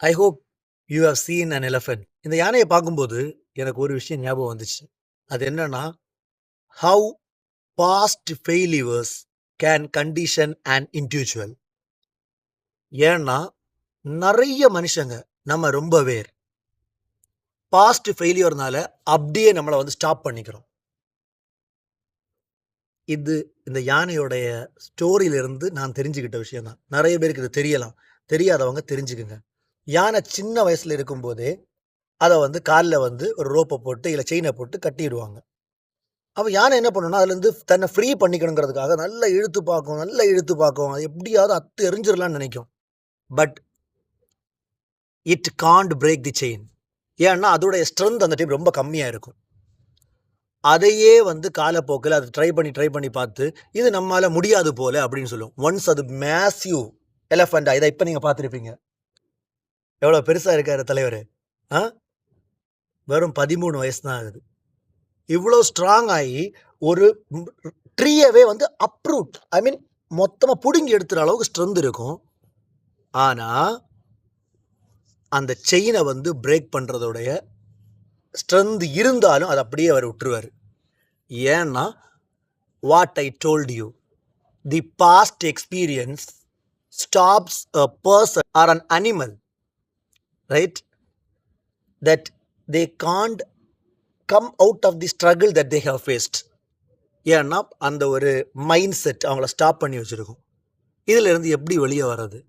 I hope you have seen an elephant. இந்த யானையை பார்க்கும்போது எனக்கு ஒரு விஷயம் ஞாபகம் வந்துச்சு. அது என்னன்னா, how past failures can condition an individual. ஏன்னா நிறைய மனுஷங்க நம்ம ரொம்ப வேர் பாஸ்ட் ஃபெயிலியர்னால அப்படியே நம்மளை வந்து ஸ்டாப் பண்ணிக்கிறோம். இது இந்த யானையோடைய ஸ்டோரியிலிருந்து நான் தெரிஞ்சுக்கிட்ட விஷயம் தான். நிறைய பேருக்கு இது தெரியலாம், தெரியாதவங்க தெரிஞ்சுக்குங்க. யானை சின்ன வயசுல இருக்கும்போதே அதை வந்து காலில் வந்து ஒரு ரோப்பை போட்டு இல்லை செயினை போட்டு கட்டிடுவாங்க. அவன் யானை என்ன பண்ணணும்னா அதுலேருந்து தன்னை ஃப்ரீ பண்ணிக்கணுங்கிறதுக்காக நல்லா இழுத்து பார்க்கும், நல்லா இழுத்து பார்க்கும். அது எப்படியாவது அத்து எரிஞ்சிடலான்னு நினைக்கும். But it can't break the chain. ஏன்னா அதோடைய ஸ்ட்ரென்த் அந்த டைம் ரொம்ப கம்மியாக இருக்கும். அதையே வந்து காலப்போக்கில் அது ட்ரை பண்ணி பார்த்து இது நம்மளால முடியாது போல அப்படின்னு சொல்லும். ஒன்ஸ் அது மேசிவ் எலஃபண்டா, இதை இப்போ நீங்கள் பார்த்துருப்பீங்க. எவ்வளோ பெருசாக இருக்காரு தலைவர். வெறும் 13 வயசு தான் ஆகுது. இவ்வளோ ஸ்ட்ராங் ஆகி ஒரு ட்ரீயவே வந்து அப்ரூட், ஐ மீன் மொத்தமாக பிடுங்கி எடுத்துகிற அளவுக்கு ஸ்ட்ரென்த் இருக்கும். ஆனால் அந்த செயினை வந்து பிரேக் பண்ணுறதோடைய ஸ்ட்ரென்த் இருந்தாலும் அது அப்படியே அவர் விட்டுருவார். ஏன்னா what I told you, the past experience stops a person or an animal, right, that they can't come out of the struggle that they have faced. ஏன்னா அந்த ஒரு மைண்ட் செட் அவங்கள ஸ்டாப் பண்ணி வச்சுருக்கும். இதில் இருந்து எப்படி வெளியே வர்றது?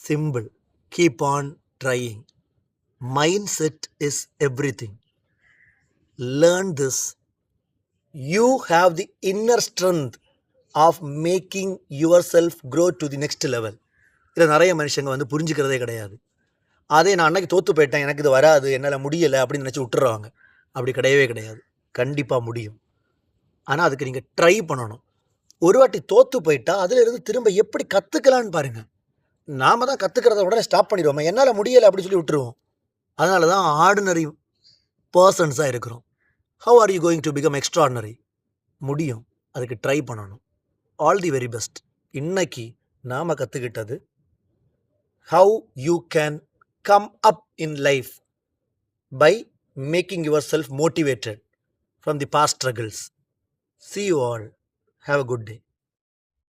Simple, keep on trying. Mindset is everything. Learn this. You have the inner strength of making yourself grow to the next level. இதில் நிறைய மனுஷங்க வந்து புரிஞ்சுக்கிறதே கிடையாது. அதே நான் அன்னைக்கு தோற்று போயிட்டேன், எனக்கு இது வராது, என்னால் முடியலை அப்படின்னு நினச்சி விட்டுருவாங்க. அப்படி கிடையவே கிடையாது. கண்டிப்பாக முடியும். ஆனால் அதுக்கு நீங்கள் ட்ரை பண்ணணும். ஒரு வாட்டி தோற்று போயிட்டா அதிலிருந்து திரும்ப எப்படி கற்றுக்கலான்னு பாருங்கள். நாம் தான் கற்றுக்கிறத உடனே ஸ்டாப் பண்ணிடுவோம். என்னால் முடியலை அப்படின்னு சொல்லி விட்டுருவோம். அதனால தான் ஆர்டினரி பர்சன்ஸாக இருக்கிறோம். How are you going to become extraordinary? முடியும். அதுக்கு ட்ரை பண்ணணும். All the very best. இன்னைக்கு நாம் கற்றுக்கிட்டது how you can come up in life by making yourself motivated from the past struggles. See you all. Have a good day.